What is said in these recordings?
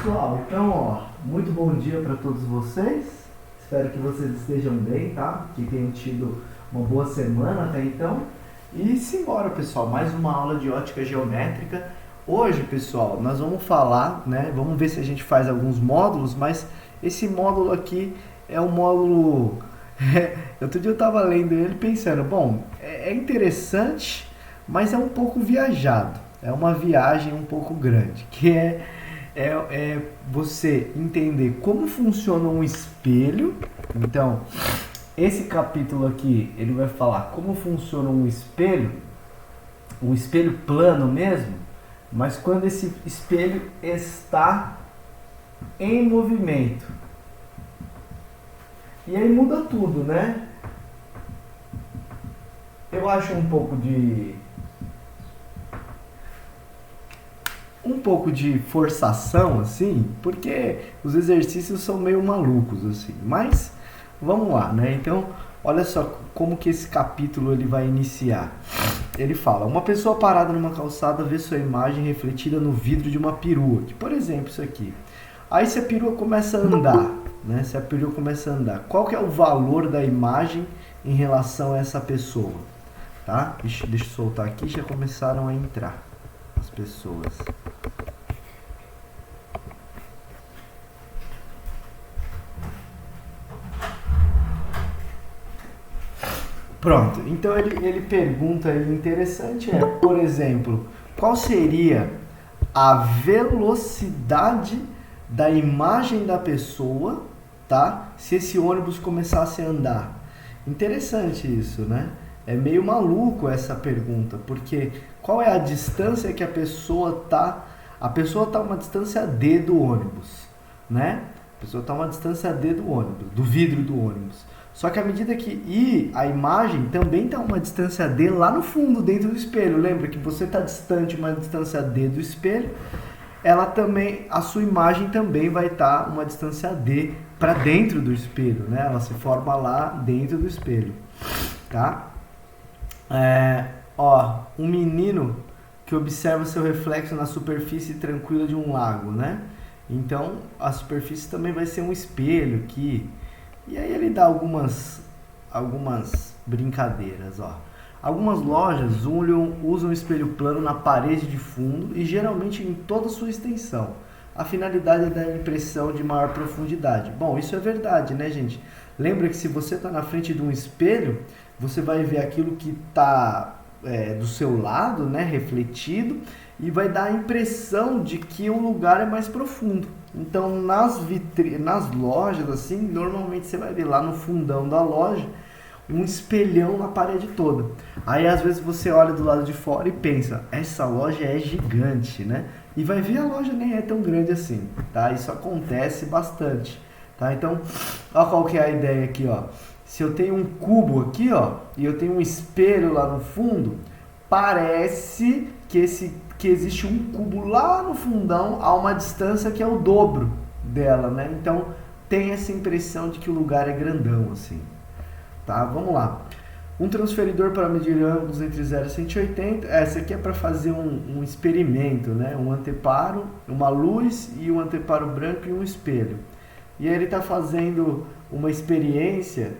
pessoal, então muito bom dia para todos vocês. Espero que vocês estejam bem, tá? Que tenham tido uma boa semana até então. E simbora, pessoal, mais uma aula de ótica geométrica. Hoje, pessoal, nós vamos falar, né? Vamos ver se a gente faz alguns módulos, mas esse módulo aqui é um módulo... Outro dia eu estava lendo ele pensando, bom, é interessante, mas é um pouco viajado. É uma viagem um pouco grande, que é você entender como funciona um espelho. Então, esse capítulo aqui, ele vai falar como funciona um espelho plano mesmo, mas quando esse espelho está em movimento. E aí muda tudo, né? Eu acho um pouco de forçação, assim, porque os exercícios são meio malucos, assim, mas vamos lá, né? Então, olha só como que esse capítulo ele vai iniciar. Ele fala, uma pessoa parada numa calçada vê sua imagem refletida no vidro de uma perua, que, por exemplo, isso aqui. Aí se a perua começa a andar, né? Se a perua começa a andar, qual que é o valor da imagem em relação a essa pessoa? Tá? Deixa eu soltar aqui, já começaram a entrar as pessoas. Pronto, então ele pergunta aí, interessante por exemplo, qual seria a velocidade da imagem da pessoa, tá? Se esse ônibus começasse a andar. Interessante isso, né? É meio maluco essa pergunta, porque qual é a distância que a pessoa tá? A pessoa tá a uma distância D do ônibus, né? A pessoa tá a uma distância D do ônibus, do vidro do ônibus. Só que à medida que a imagem também está a uma distância D lá no fundo, dentro do espelho. Lembra que você está distante uma distância D do espelho, ela também, a sua imagem também vai estar uma distância D para dentro do espelho, né? Ela se forma lá dentro do espelho, tá? Um menino que observa seu reflexo na superfície tranquila de um lago, né? Então, a superfície também vai ser um espelho que... E aí ele dá algumas brincadeiras, ó. Algumas lojas usam espelho plano na parede de fundo e geralmente em toda a sua extensão. A finalidade é dar impressão de maior profundidade. Bom, isso é verdade, né, gente? Lembra que se você está na frente de um espelho, você vai ver aquilo que está do seu lado, né, refletido, e vai dar a impressão de que o lugar é mais profundo. Então, nas lojas, assim, normalmente você vai ver lá no fundão da loja um espelhão na parede toda. Aí, às vezes, você olha do lado de fora e pensa, essa loja é gigante, né? E vai ver a loja nem é tão grande assim, tá? Isso acontece bastante, tá? Então, olha qual que é a ideia aqui, ó. Se eu tenho um cubo aqui, ó, e eu tenho um espelho lá no fundo, parece que existe um cubo lá no fundão a uma distância que é o dobro dela, né? Então, tem essa impressão de que o lugar é grandão, assim. Tá? Vamos lá. Um transferidor para medir ângulos entre 0 e 180. Essa aqui é para fazer um experimento, né? Um anteparo, uma luz e um anteparo branco e um espelho. E aí ele está fazendo uma experiência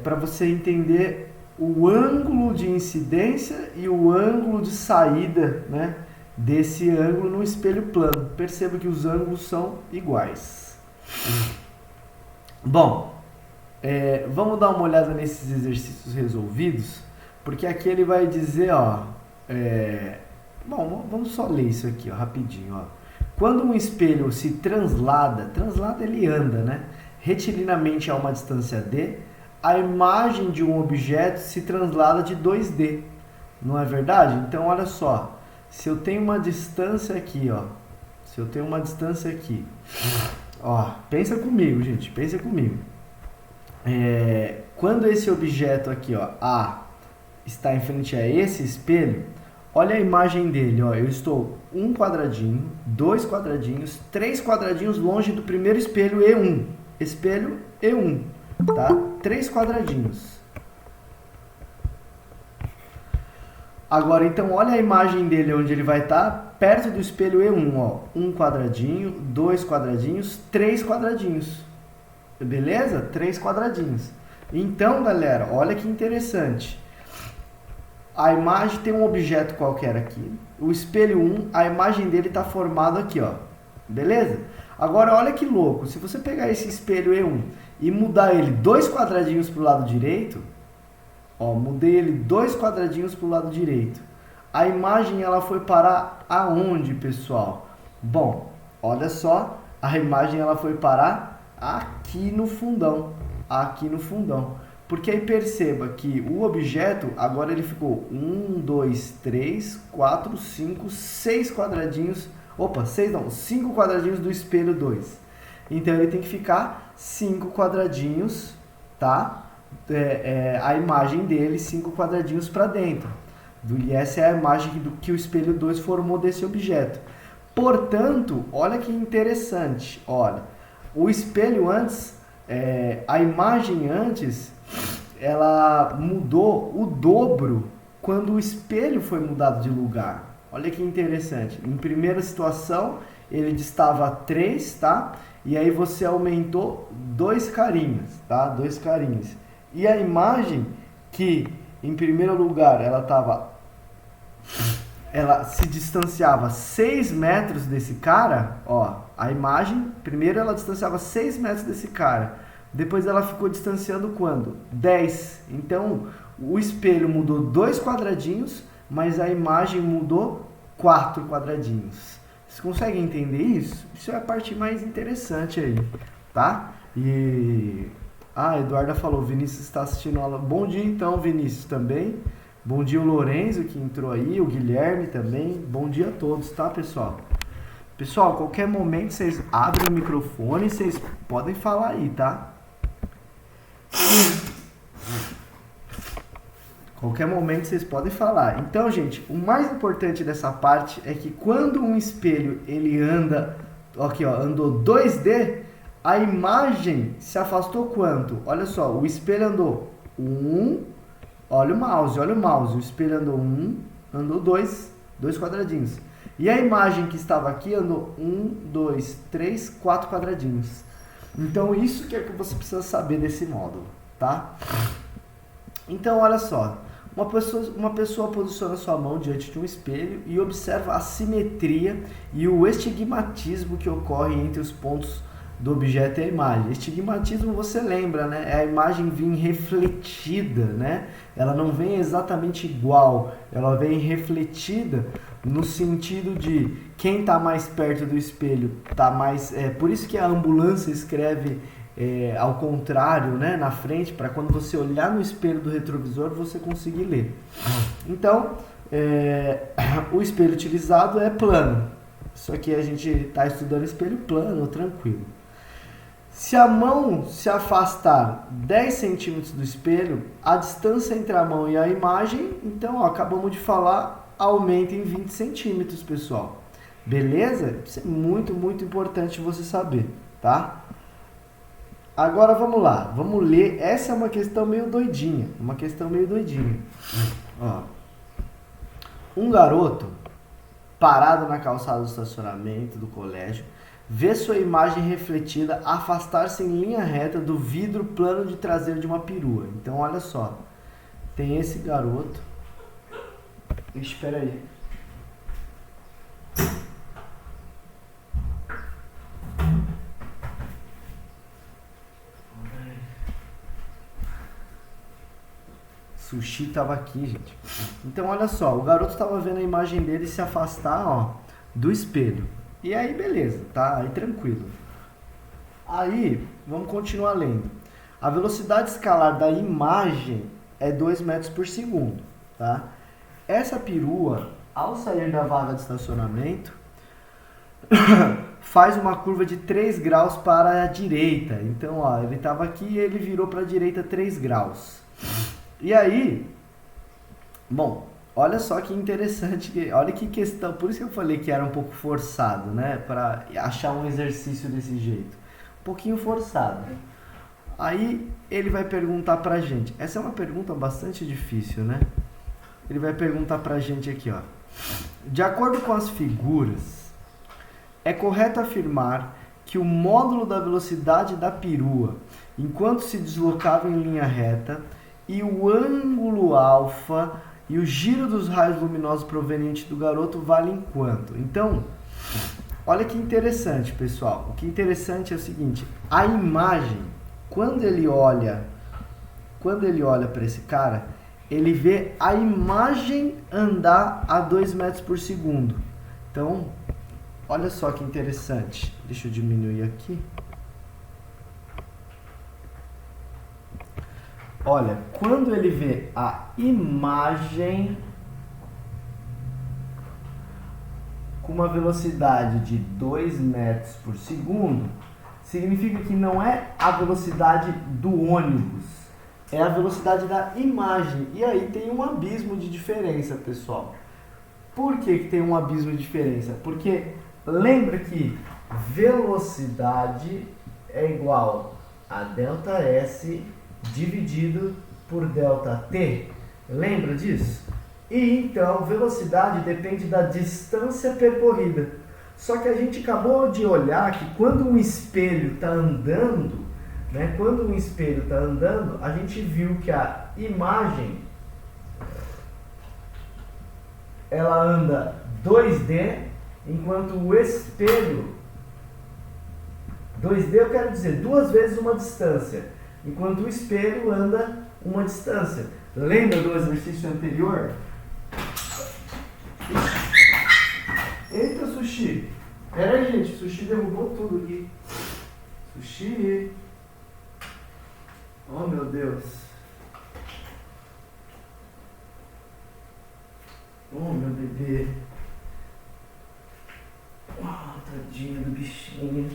para você entender o ângulo de incidência e o ângulo de saída, né, desse ângulo no espelho plano. Perceba que os ângulos são iguais. Bom, vamos dar uma olhada nesses exercícios resolvidos, porque aqui ele vai dizer, ó, bom, vamos só ler isso aqui, ó, rapidinho, ó. Quando um espelho se translada ele anda, né, retilinamente a uma distância D, a imagem de um objeto se translada de 2D, não é verdade? Então, olha só, se eu tenho uma distância aqui, ó, ó, pensa comigo, gente, pensa comigo. Quando esse objeto aqui, ó, A, está em frente a esse espelho, olha a imagem dele, ó, eu estou um quadradinho, 2 quadradinhos, 3 quadradinhos longe do primeiro espelho E1, espelho E1. Tá? 3 quadradinhos. Agora, então, olha a imagem dele onde ele vai estar, perto do espelho E1, ó. Um quadradinho, dois quadradinhos, três quadradinhos. Beleza? Três quadradinhos. Então, galera, olha que interessante. A imagem tem um objeto qualquer aqui. O espelho 1, a imagem dele está formada aqui, ó. Beleza? Agora, olha que louco. Se você pegar esse espelho E1 e mudar ele dois quadradinhos para o lado direito, ó, mudei ele dois quadradinhos para o lado direito. A imagem ela foi parar aonde, pessoal? Bom, olha só, a imagem ela foi parar aqui no fundão. Aqui no fundão. Porque aí perceba que o objeto, agora ele ficou 1, 2, 3, 4, 5, 6 quadradinhos. Opa, 6 não, 5 quadradinhos do espelho 2. Então ele tem que ficar 5 quadradinhos, tá? A imagem dele, 5 quadradinhos para dentro. E essa é a imagem que o espelho 2 formou desse objeto. Portanto, olha que interessante. Olha, o espelho antes, a imagem antes, ela mudou o dobro quando o espelho foi mudado de lugar. Olha que interessante. Em primeira situação, ele estava 3, tá? E aí você aumentou 2 carinhas, tá? 2 carinhas. E a imagem que, em primeiro lugar, ela se distanciava 6 metros desse cara, ó, a imagem, primeiro ela distanciava 6 metros desse cara, depois ela ficou distanciando quando? 10. Então, o espelho mudou 2 quadradinhos, mas a imagem mudou 4 quadradinhos. Vocês conseguem entender isso? Isso é a parte mais interessante aí, tá? A Eduarda falou, Vinícius está assistindo a aula. Bom dia então, Vinícius, também. Bom dia o Lorenzo que entrou aí, o Guilherme também. Bom dia a todos, tá, pessoal? Pessoal, qualquer momento vocês abrem o microfone, vocês podem falar aí, tá? Qualquer momento vocês podem falar. Então, gente, o mais importante dessa parte é que quando um espelho ele anda, aqui ó, andou 2D, a imagem se afastou quanto? Olha só, o espelho andou 1, olha o mouse, o espelho andou 1, andou 2 quadradinhos. E a imagem que estava aqui andou 1, 2, 3, 4 quadradinhos. Então, isso que é que você precisa saber desse módulo, tá? Então, olha só. Uma pessoa posiciona sua mão diante de um espelho e observa a simetria e o estigmatismo que ocorre entre os pontos do objeto e a imagem. Estigmatismo, você lembra, né? É a imagem vir refletida, né? Ela não vem exatamente igual, ela vem refletida no sentido de quem está mais perto do espelho está mais... por isso que a ambulância escreve ao contrário, né, na frente, para quando você olhar no espelho do retrovisor você conseguir ler. Então, o espelho utilizado é plano. Isso aqui a gente está estudando espelho plano, tranquilo. Se a mão se afastar 10 centímetros do espelho, a distância entre a mão e a imagem, então, ó, acabamos de falar, aumenta em 20 centímetros, pessoal. Beleza? Isso é muito, muito importante você saber, tá? Agora vamos lá, vamos ler. Essa é uma questão meio doidinha. Ó. Um garoto parado na calçada do estacionamento do colégio vê sua imagem refletida afastar-se em linha reta do vidro plano de traseiro de uma perua. Então olha só, tem esse garoto. Espera aí. Sushi tava aqui, gente. Então, olha só, o garoto tava vendo a imagem dele se afastar, ó, do espelho. E aí, beleza, tá? Aí, tranquilo. Aí, vamos continuar lendo. A velocidade escalar da imagem é 2 metros por segundo, tá? Essa perua, ao sair da vaga de estacionamento, faz uma curva de 3 graus para a direita. Então, ó, ele tava aqui e ele virou para a direita 3 graus. E aí, bom, olha só que interessante, olha que questão, por isso que eu falei que era um pouco forçado, né, para achar um exercício desse jeito, um pouquinho forçado. Aí ele vai perguntar pra gente, essa é uma pergunta bastante difícil, né, ele vai perguntar pra gente aqui, ó. De acordo com as figuras, é correto afirmar que o módulo da velocidade da perua, enquanto se deslocava em linha reta, e o ângulo alfa e o giro dos raios luminosos provenientes do garoto valem quanto? Então, olha que interessante, pessoal. O que é interessante é o seguinte, a imagem, quando ele olha para esse cara, ele vê a imagem andar a 2 metros por segundo. Então, olha só que interessante. Deixa eu diminuir aqui. Olha, quando ele vê a imagem com uma velocidade de 2 metros por segundo, significa que não é a velocidade do ônibus, é a velocidade da imagem. E aí tem um abismo de diferença, pessoal. Por que tem um abismo de diferença? Porque lembra que velocidade é igual a ΔS dividido por ΔT. Lembra disso? E então, velocidade depende da distância percorrida. Só que a gente acabou de olhar que quando um espelho está andando, né, a gente viu que a imagem ela anda 2D, enquanto o espelho, 2D eu quero dizer, 2 vezes uma distância, enquanto o espelho anda uma distância. Lembra do exercício anterior? Eita, Sushi! Pera aí, gente, Sushi derrubou tudo aqui. Sushi! Oh, meu Deus! Oh, meu bebê! Oh, tadinho do bichinho!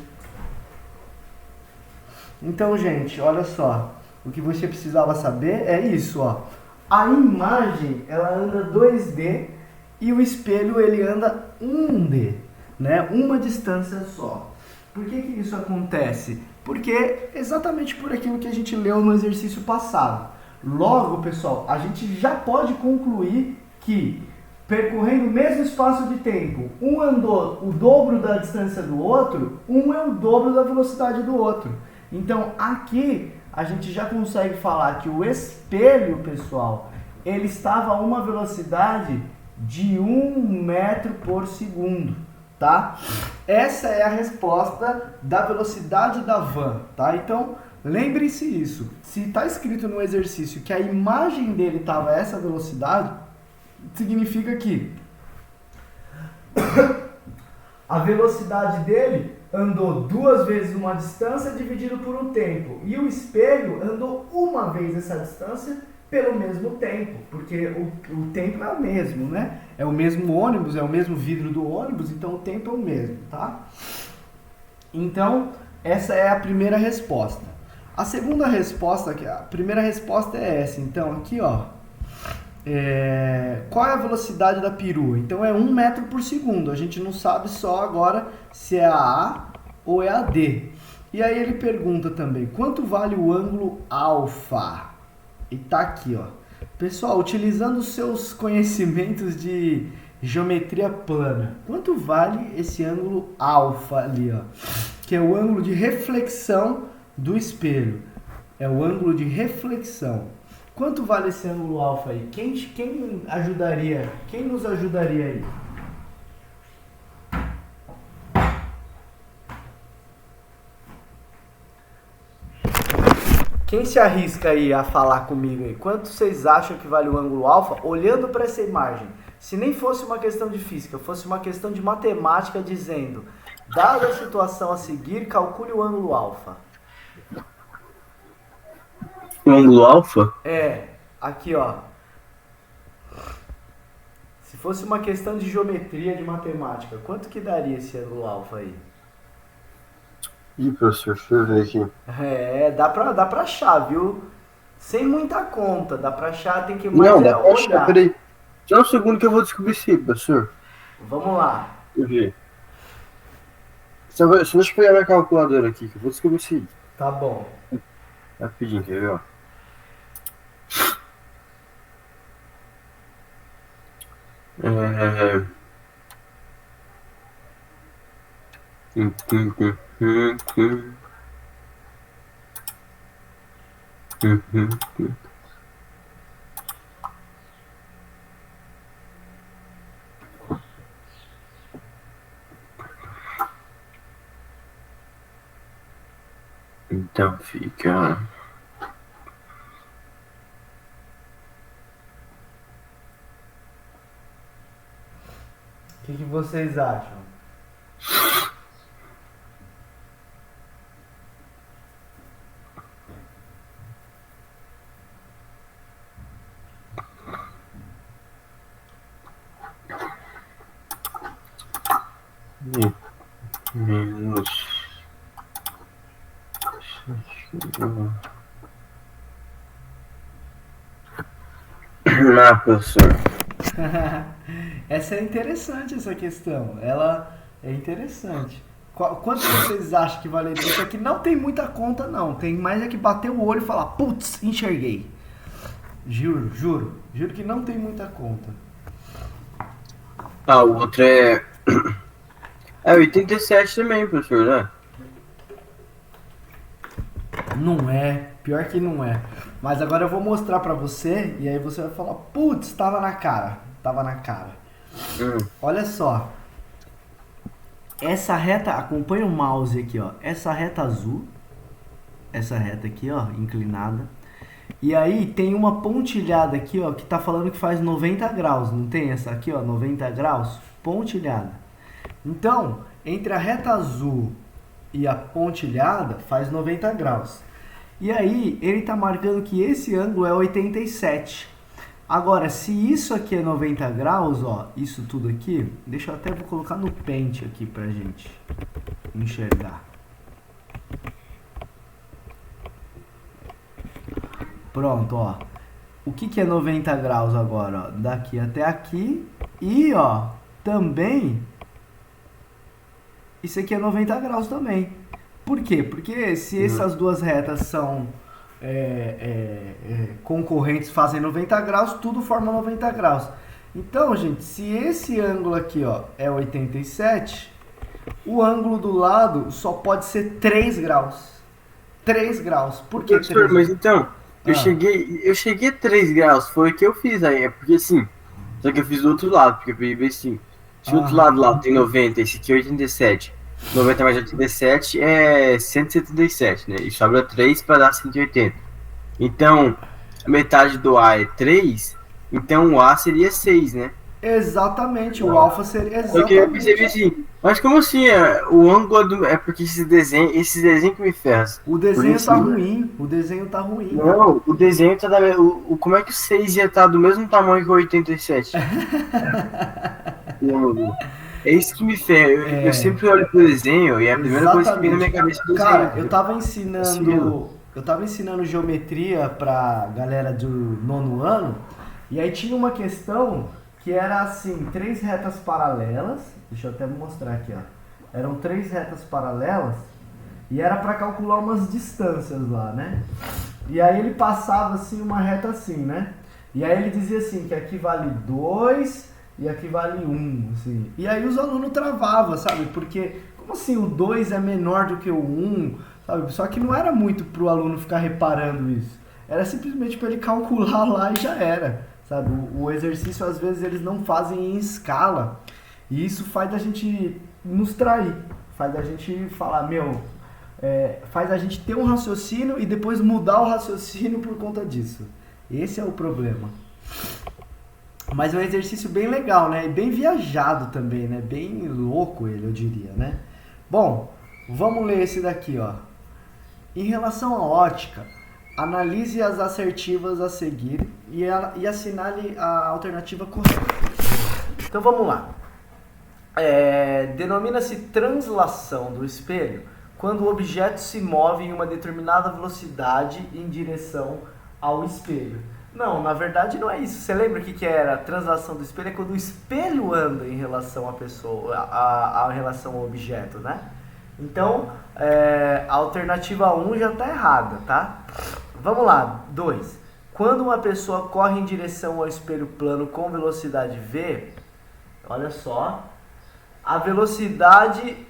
Então, gente, olha só. O que você precisava saber é isso, ó. A imagem, ela anda 2D e o espelho, ele anda 1D, né? Uma distância só. Por que isso acontece? Porque exatamente por aquilo que a gente leu no exercício passado. Logo, pessoal, a gente já pode concluir que, percorrendo o mesmo espaço de tempo, um andou o dobro da distância do outro, um é o dobro da velocidade do outro. Então, aqui, a gente já consegue falar que o espelho, pessoal, ele estava a uma velocidade de 1 metro por segundo, tá? Essa é a resposta da velocidade da van, tá? Então, lembre-se isso. Se está escrito no exercício que a imagem dele estava a essa velocidade, significa que a velocidade dele andou 2 vezes uma distância dividido por um tempo. E o espelho andou uma vez essa distância pelo mesmo tempo. Porque o tempo é o mesmo, né? É o mesmo ônibus, é o mesmo vidro do ônibus, então o tempo é o mesmo, tá? Então, essa é a primeira resposta. A segunda resposta, a primeira resposta é essa. Então, aqui, ó. Qual é a velocidade da perua? Então é 1 metro por segundo. A gente não sabe só agora se é a A ou é a D. E aí ele pergunta também, quanto vale o ângulo alfa? E tá aqui, ó. Pessoal, utilizando os seus conhecimentos de geometria plana, quanto vale esse ângulo alfa ali, ó? Que é o ângulo de reflexão do espelho. É o ângulo de reflexão. Quanto vale esse ângulo alfa aí? Quem ajudaria? Quem nos ajudaria aí? Quem se arrisca aí a falar comigo aí? Quanto vocês acham que vale o ângulo alfa? Olhando para essa imagem. Se nem fosse uma questão de física, fosse uma questão de matemática dizendo, dada a situação a seguir, calcule o ângulo alfa. O ângulo alfa? Aqui ó. Se fosse uma questão de geometria, de matemática, quanto que daria esse ângulo alfa aí? Ih, professor, deixa eu ver aqui. Dá pra achar, viu? Sem muita conta, dá pra achar, tem que mais Não, dá pra achar, olhar. peraí. Só um segundo que eu vou descobrir isso aí, professor. Vamos lá. Deixa eu ver. Só deixa eu pegar minha calculadora aqui, que eu vou descobrir isso aí. Tá bom. Rapidinho, quer ver, ó. É... Então fica. O que vocês acham? Menos. Ah, professor. Essa é interessante, essa questão. Ela é interessante. Quanto vocês acham que valeria? Isso aqui não tem muita conta, não. Tem mais é que bater o olho e falar, putz, enxerguei. Juro que não tem muita conta. Ah, o outro é. É 87 também, professor, né? Não é, pior que não é. Mas agora eu vou mostrar pra você e aí você vai falar, putz, tava na cara. Tava na cara. Olha só. Essa reta, acompanha o mouse aqui, ó. Essa reta azul. Essa reta aqui, ó, inclinada. E aí tem uma pontilhada aqui, ó, que tá falando que faz 90 graus. Não tem essa aqui, ó, 90 graus? Pontilhada. Então, entre a reta azul e a pontilhada faz 90 graus. E aí ele tá marcando que esse ângulo é 87. Agora, se isso aqui é 90 graus, ó, isso tudo aqui, deixa eu até vou colocar no pente aqui pra gente enxergar. Pronto, ó. O que é 90 graus agora, ó? Daqui até aqui. E, ó, também, isso aqui é 90 graus também. Por quê? Porque se essas duas retas são concorrentes, fazem 90 graus, tudo forma 90 graus. Então, gente, se esse ângulo aqui, ó, é 87, o ângulo do lado só pode ser 3 graus. 3 graus. Por que Professor, 3 mas graus? então, eu cheguei a 3 graus, foi o que eu fiz aí, é porque assim, só que eu fiz do outro lado, porque eu peguei assim, se o outro lado lá tem 90, esse aqui é 87, 90 mais 87 é 177, né, e sobra 3 para dar 180. Então, a metade do A é 3, então o A seria 6, né? Exatamente, o alfa seria Só que eu percebi exatamente. assim, mas como assim, o ângulo é porque esse desenho que me ferra. O Porque desenho tá assim, ruim, o desenho tá ruim. não, o desenho tá como é que o 6 ia estar do mesmo tamanho que o 87? Não, é isso que me ferra. Eu sempre olho pro desenho e é a primeira coisa que vem na minha cabeça é o Cara, desenho. eu tava ensinando geometria pra galera do nono ano, e aí tinha uma questão que era assim, 3 retas paralelas, deixa eu até mostrar aqui, ó. Eram 3 retas paralelas e era pra calcular umas distâncias lá, né? E aí ele passava assim uma reta assim, né? E aí ele dizia assim que aqui vale 2 e aqui vale 1, assim. E aí os alunos travavam, sabe? Porque como assim o 2 é menor do que o 1, sabe? Só que não era muito pro aluno ficar reparando isso. Era simplesmente para ele calcular lá e já era, sabe? O exercício às vezes eles não fazem em escala. E isso faz da gente nos trair, faz da gente falar, meu, faz a gente ter um raciocínio e depois mudar o raciocínio por conta disso. Esse é o problema. Mas é um exercício bem legal, né? E bem viajado também, né? Bem louco ele, eu diria, né? Bom, vamos ler esse daqui, ó. Em relação à ótica, analise as assertivas a seguir e assinale a alternativa correta. Então vamos lá. Denomina-se translação do espelho quando o objeto se move em uma determinada velocidade em direção ao espelho. Não, na verdade não é isso. Você lembra o que era? A translação do espelho é quando o espelho anda em relação à pessoa, a relação ao objeto, né? Então, a alternativa 1 já está errada, tá? Vamos lá, 2. Quando uma pessoa corre em direção ao espelho plano com velocidade v, olha só, a velocidade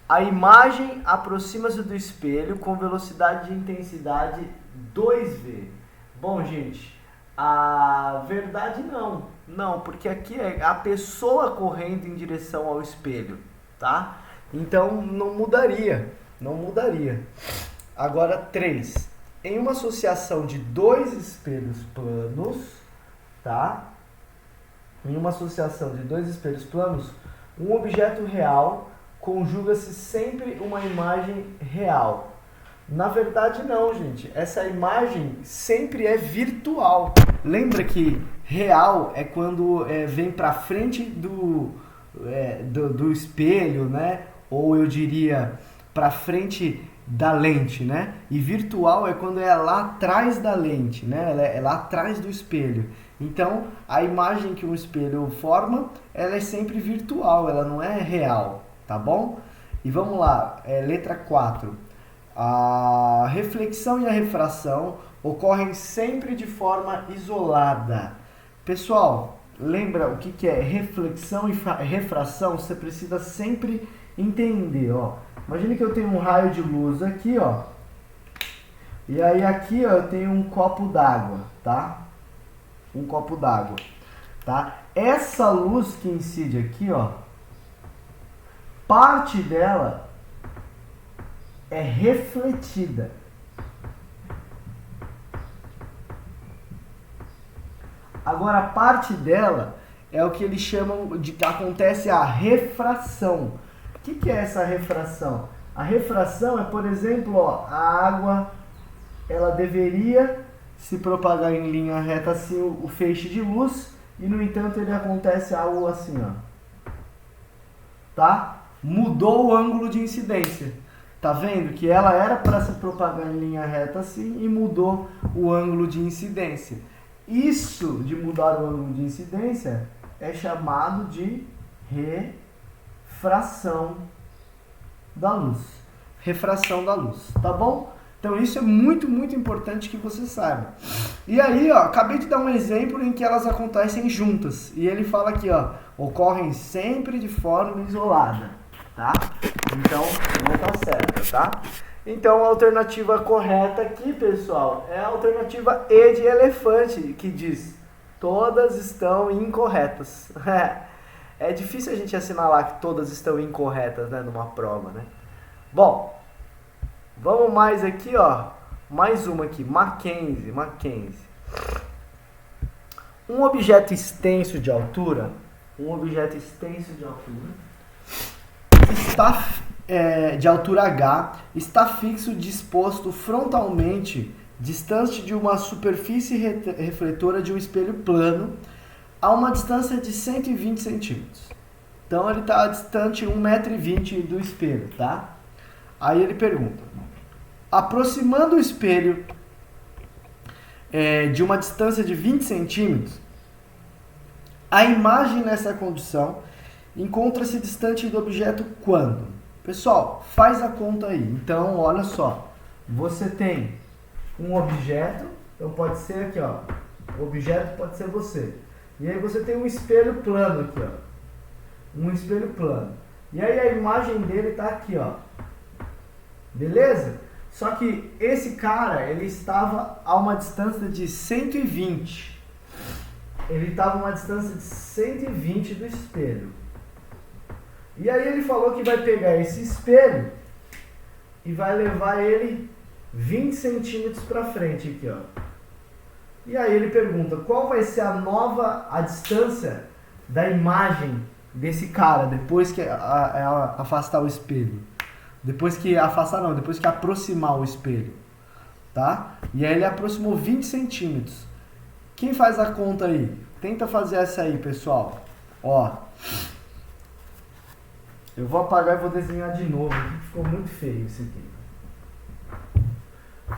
a imagem aproxima-se do espelho com velocidade de intensidade 2v. Bom, gente, a verdade não, porque aqui é a pessoa correndo em direção ao espelho, tá? Então não mudaria. Agora 3. Em uma associação de dois espelhos planos, tá? Em uma associação de dois espelhos planos, um objeto real conjuga-se sempre uma imagem real. Na verdade não, gente. Essa imagem sempre é virtual. Lembra que real é quando vem para frente do espelho, né? Ou eu diria para frente da lente, né? E virtual é quando é lá atrás da lente, né? Ela é lá atrás do espelho. Então, a imagem que um espelho forma, ela é sempre virtual, ela não é real, tá bom? E vamos lá, letra 4. A reflexão e a refração ocorrem sempre de forma isolada. Pessoal, lembra o que é reflexão e refração? Você precisa sempre entender, ó. Imagine que eu tenho um raio de luz aqui, ó. E aí aqui, ó, eu tenho um copo d'água, tá? Um copo d'água, tá? Essa luz que incide aqui, ó, parte dela é refletida. Agora, parte dela é o que eles chamam de que acontece a refração. O que é essa refração? A refração é, por exemplo, ó, a água, ela deveria se propagar em linha reta assim o feixe de luz e, no entanto, ele acontece algo assim, ó. Tá? Mudou o ângulo de incidência. Tá vendo que ela era para se propagar em linha reta assim e mudou o ângulo de incidência. Isso de mudar o ângulo de incidência é chamado de refração da luz. Refração da luz, tá bom? Então isso é muito, muito importante que você saiba. E aí, ó, acabei de dar um exemplo em que elas acontecem juntas. E ele fala aqui, ó, ocorrem sempre de forma isolada, tá? Então, não tá certo, tá? Então, a alternativa correta aqui, pessoal, é a alternativa E de elefante, que diz: todas estão incorretas. É difícil a gente assinalar que todas estão incorretas, né, numa prova, né? Bom, vamos mais aqui, ó. Mais uma aqui, Mackenzie. Um objeto extenso de altura, está de altura h, está fixo disposto frontalmente, distante de uma superfície refletora de um espelho plano, a uma distância de 120 centímetros. Então ele está distante 1,20 m do espelho, tá? Aí ele pergunta: aproximando o espelho de uma distância de 20 centímetros, a imagem nessa condição encontra-se distante do objeto quando? Pessoal, faz a conta aí. Então, olha só. Você tem um objeto, então pode ser aqui, ó. O objeto pode ser você. E aí você tem um espelho plano aqui, ó. Um espelho plano. E aí a imagem dele tá aqui, ó. Beleza? Só que esse cara, ele estava a uma distância de 120. Ele estava a uma distância de 120 do espelho. E aí ele falou que vai pegar esse espelho e vai levar ele 20 centímetros para frente aqui, ó. E aí ele pergunta: qual vai ser a distância da imagem desse cara depois que afastar o espelho? Depois que aproximar o espelho, tá? E aí ele aproximou 20 centímetros. Quem faz a conta aí? Tenta fazer essa aí, pessoal. Ó, eu vou apagar e vou desenhar de novo, porque ficou muito feio isso aqui.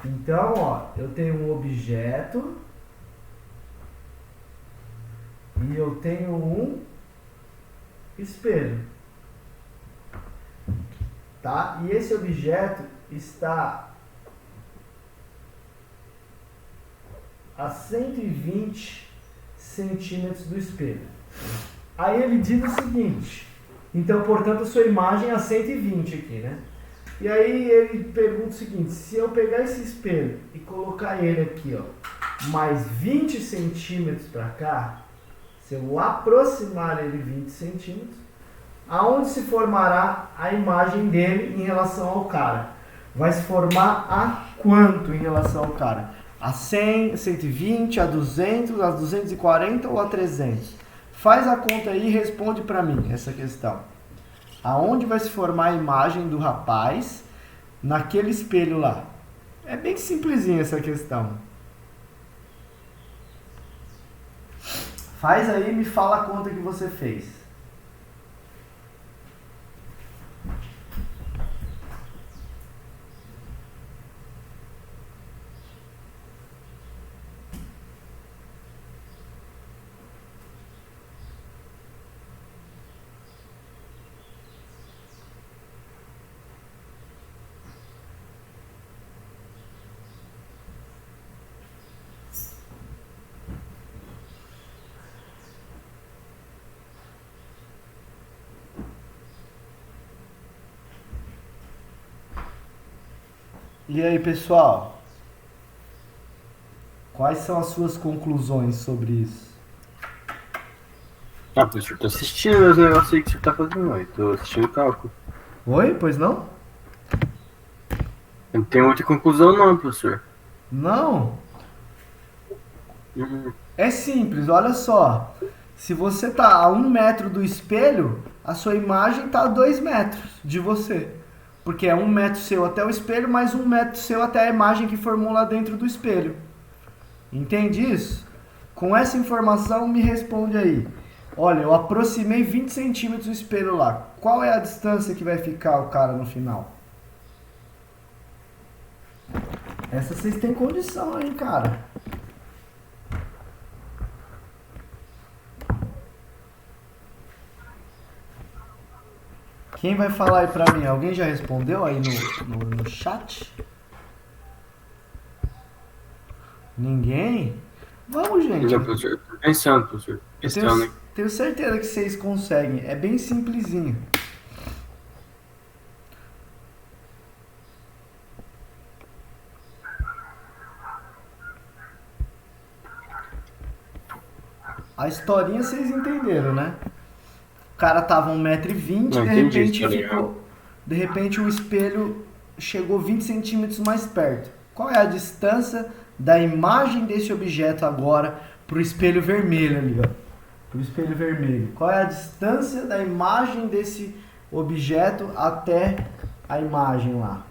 Então, ó, eu tenho um objeto e eu tenho um espelho, tá? E esse objeto está a 120 centímetros do espelho. Aí ele diz o seguinte, então, portanto, a sua imagem é a 120 aqui, né? E aí ele pergunta o seguinte, se eu pegar esse espelho e colocar ele aqui, ó, mais 20 centímetros para cá, se eu aproximar ele 20 centímetros, aonde se formará a imagem dele em relação ao cara? Vai se formar a quanto em relação ao cara? A 100, 120, a 200, a 240 ou a 300? Faz a conta aí e responde para mim essa questão. Aonde vai se formar a imagem do rapaz naquele espelho lá? É bem simplesinha essa questão. Faz aí e me fala a conta que você fez. E aí, pessoal? Quais são as suas conclusões sobre isso? Ah, professor, tô assistindo os negócios aí que você tá fazendo aí. Tô assistindo o cálculo. Oi? Pois não? Eu não tenho muita conclusão não, professor. Não? Uhum. É simples, olha só. Se você tá a 1 metro do espelho, a sua imagem tá a 2 metros de você. Porque é 1 metro seu até o espelho, mais 1 metro seu até a imagem que formou lá dentro do espelho. Entende isso? Com essa informação, me responde aí. Olha, eu aproximei 20 centímetros do espelho lá. Qual é a distância que vai ficar o cara no final? Essa vocês têm condição, hein, cara? Quem vai falar aí pra mim? Alguém já respondeu aí no chat? Ninguém? Vamos, gente. Não, professor. Tô pensando, professor. Pensando, hein? Tenho certeza que vocês conseguem. É bem simplesinho. A historinha vocês entenderam, né? O cara tava 1,20 m, Não, de entendi a repente historinha. ficou. De repente o espelho chegou 20 centímetros mais perto. Qual é a distância da imagem desse objeto agora pro espelho vermelho ali, ó? Pro espelho vermelho. Qual é a distância da imagem desse objeto até a imagem lá?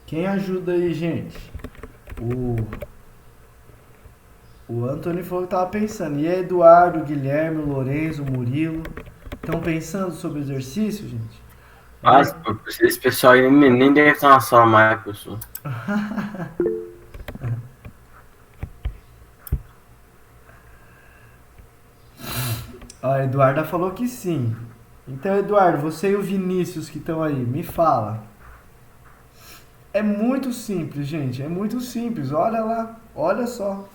Quem ajuda aí, gente? O Anthony falou que tava pensando. E aí, Eduardo, Guilherme, Lourenço, Murilo, estão pensando sobre o exercício, gente? Mas, professor, esse pessoal aí nem deve estar na sala mais, professor. Ó, a Eduarda falou que sim. Então, Eduardo, você e o Vinícius que estão aí, me fala. É muito simples, gente. É muito simples. Olha lá, olha só.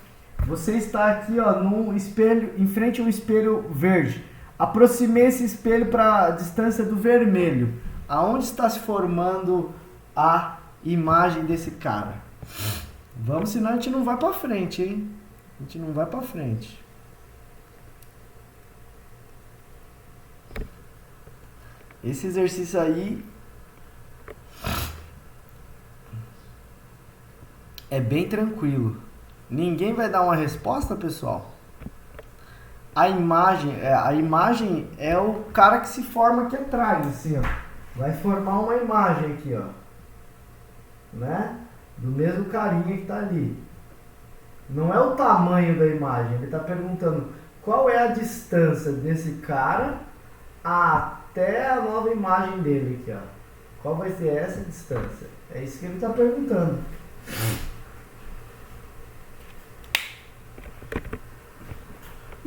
Você está aqui, ó, num espelho, em frente a um espelho verde. Aproximei esse espelho para a distância do vermelho. Aonde está se formando a imagem desse cara? Vamos, senão a gente não vai para frente, hein? A gente não vai para frente. Esse exercício aí é bem tranquilo. Ninguém vai dar uma resposta, pessoal? A imagem é o cara que se forma aqui atrás, assim, ó. Vai formar uma imagem aqui, ó. Né? Do mesmo carinha que tá ali. Não é o tamanho da imagem. Ele tá perguntando qual é a distância desse cara até a nova imagem dele aqui, ó. Qual vai ser essa distância? É isso que ele tá perguntando.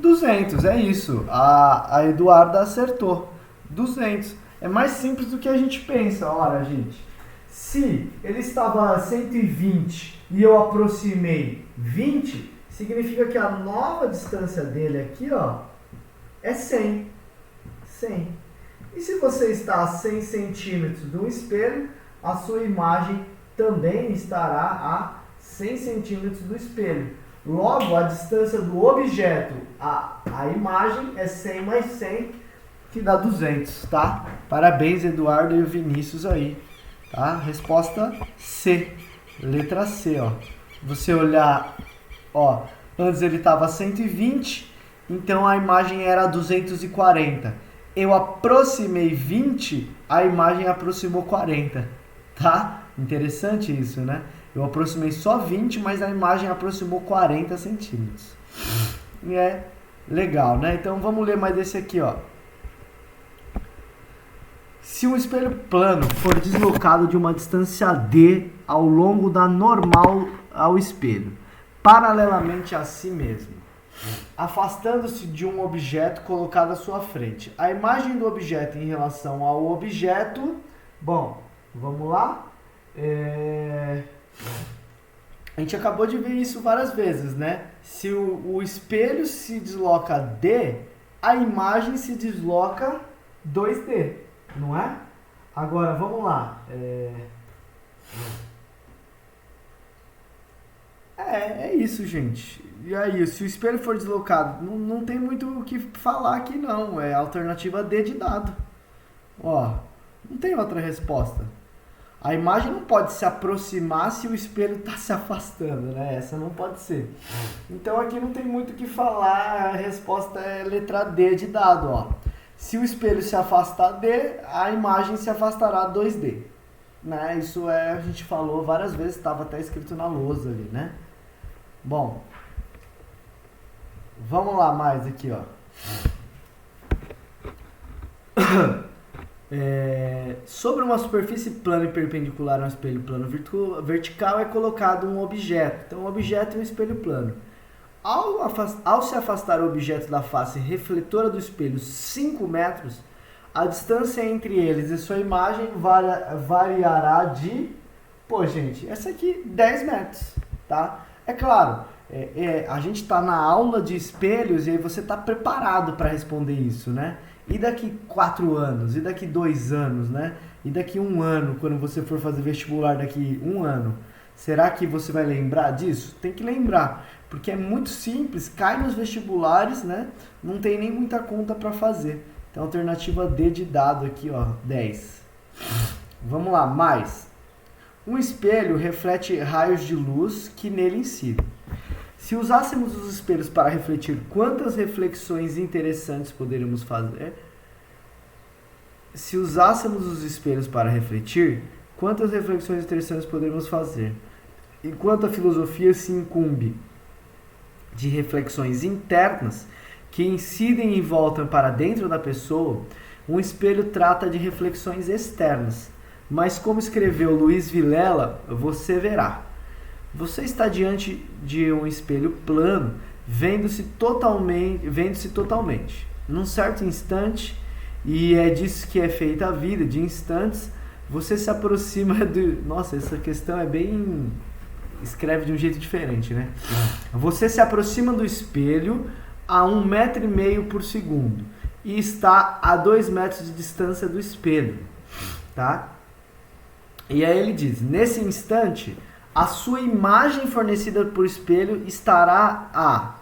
200, é isso. A Eduarda acertou. 200. É mais simples do que a gente pensa. Olha, gente. Se ele estava a 120 e eu aproximei 20, significa que a nova distância dele aqui, ó, é 100. 100. E se você está a 100 centímetros do espelho, a sua imagem também estará a 100 centímetros do espelho. Logo, a distância do objeto à imagem é 100 mais 100, que dá 200, tá? Parabéns, Eduardo e o Vinícius aí, tá? Resposta C, letra C, ó. Você olhar, ó, antes ele estava 120, então a imagem era 240. Eu aproximei 20, a imagem aproximou 40, tá? Interessante isso, né? Eu aproximei só 20, mas a imagem aproximou 40 centímetros. E é legal, né? Então vamos ler mais desse aqui, ó. Se um espelho plano for deslocado de uma distância D ao longo da normal ao espelho, paralelamente a si mesmo, afastando-se de um objeto colocado à sua frente, a imagem do objeto em relação ao objeto... Bom, vamos lá. A gente acabou de ver isso várias vezes, né? Se o espelho se desloca D, a imagem se desloca 2D, não é? Agora, vamos lá. É isso, gente. E aí, se o espelho for deslocado, não tem muito o que falar aqui, não. É a alternativa D de dado. Ó, não tem outra resposta. A imagem não pode se aproximar se o espelho está se afastando, né? Essa não pode ser. Então aqui não tem muito o que falar, a resposta é letra D de dado, ó. Se o espelho se afastar D, a imagem se afastará 2D. Né? Isso a gente falou várias vezes, estava até escrito na lousa ali, né? Bom, vamos lá mais aqui, ó. Sobre uma superfície plana e perpendicular a um espelho plano vertical é colocado um objeto. Então, um objeto é um espelho plano. Ao se afastar o objeto da face refletora do espelho 5 metros, a distância entre eles e sua imagem variará de... Pô, gente, essa aqui, 10 metros, tá? É claro, a gente está na aula de espelhos e aí você está preparado para responder isso, né? E daqui 4 anos? E daqui 2 anos, né? E daqui 1 ano, quando você for fazer vestibular daqui 1 ano? Será que você vai lembrar disso? Tem que lembrar, porque é muito simples, cai nos vestibulares, né? Não tem nem muita conta para fazer. Então, alternativa D de dado aqui, ó, 10. Vamos lá, mais. Um espelho reflete raios de luz que nele incidem. Se usássemos os espelhos para refletir, quantas reflexões interessantes poderíamos fazer? Se usássemos os espelhos para refletir, quantas reflexões interessantes poderíamos fazer? Enquanto a filosofia se incumbe de reflexões internas que incidem e voltam para dentro da pessoa, um espelho trata de reflexões externas. Mas como escreveu Luiz Vilela, você verá. Você está diante de um espelho plano, vendo-se totalmente. Num certo instante, e é disso que é feita a vida, de instantes, você se aproxima do... Nossa, essa questão é bem... Escreve de um jeito diferente, né? Você se aproxima do espelho a 1,5 metro por segundo e está a 2 metros de distância do espelho, tá? E aí ele diz, nesse instante, a sua imagem fornecida por espelho estará a...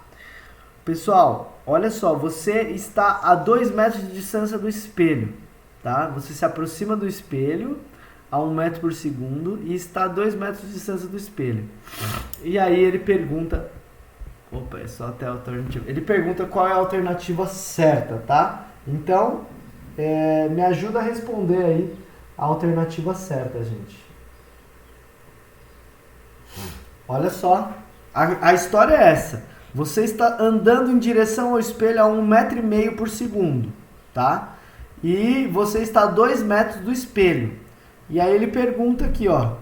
Pessoal, olha só, você está a 2 metros de distância do espelho, tá? Você se aproxima do espelho a 1 metro por segundo e está a 2 metros de distância do espelho. E aí ele pergunta... Opa, é só até a alternativa. Ele pergunta qual é a alternativa certa, tá? Então, me ajuda a responder aí a alternativa certa, gente. Olha só, a história é essa. Você está andando em direção ao espelho a 1,5 metro por segundo, tá? E você está a 2 metros do espelho. E aí ele pergunta aqui, ó.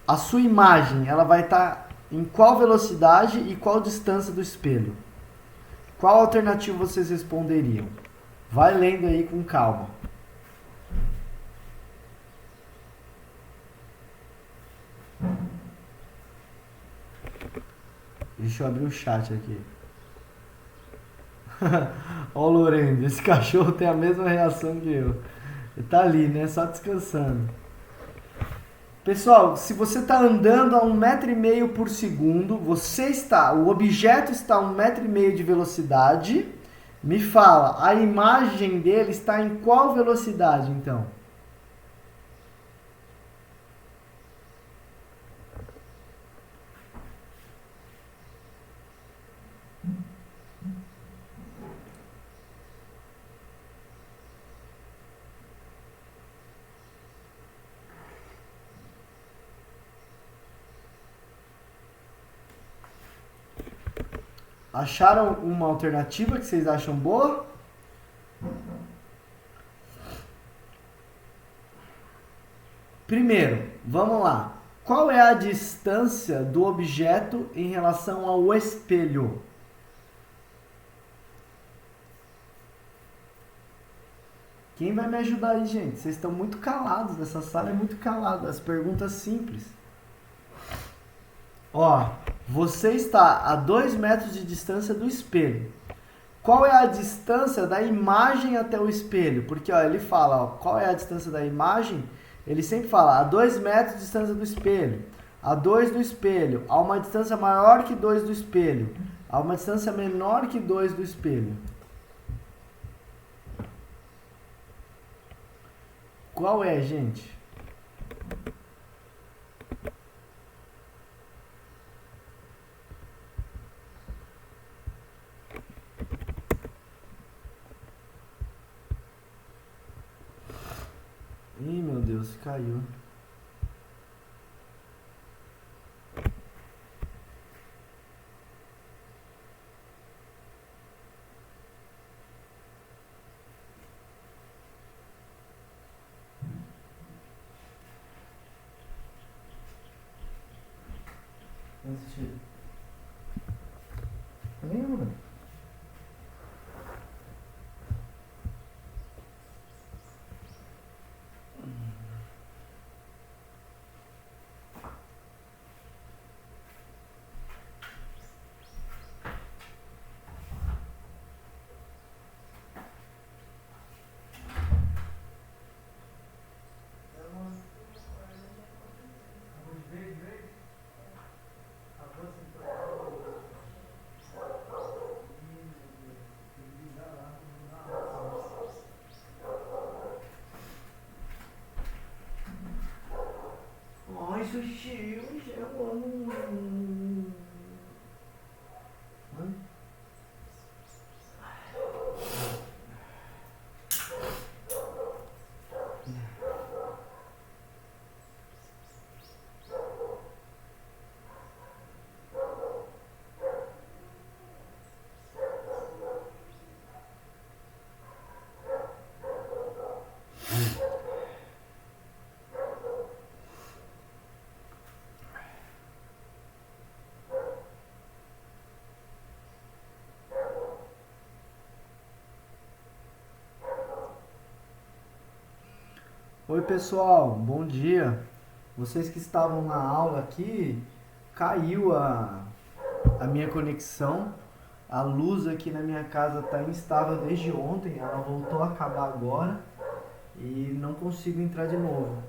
A sua imagem, ela vai estar em qual velocidade e qual distância do espelho? Qual alternativa vocês responderiam? Vai lendo aí com calma. Deixa eu abrir o chat aqui. Ó o Lorenzo, esse cachorro tem a mesma reação que eu. Ele tá ali, né? Só descansando. Pessoal, se você está andando a 1,5 m por segundo, o objeto está a 1,5 m de velocidade, me fala, a imagem dele está em qual velocidade, então? Acharam uma alternativa que vocês acham boa? Primeiro, vamos lá. Qual é a distância do objeto em relação ao espelho? Quem vai me ajudar aí, gente? Vocês estão muito calados, essa sala é muito calada. As perguntas simples. Ó, você está a 2 metros de distância do espelho. Qual é a distância da imagem até o espelho? Porque ó, ele fala, ó, qual é a distância da imagem? Ele sempre fala a 2 metros de distância do espelho, a 2 do espelho, a uma distância maior que 2 do espelho, a uma distância menor que 2 do espelho. Qual é, gente? Ih, meu Deus, caiu. Lembra? Ai, sushi, eu amo. Oi pessoal, bom dia. Vocês que estavam na aula aqui, caiu a minha conexão. A luz aqui na minha casa está instável desde ontem, ela voltou a acabar agora e não consigo entrar de novo.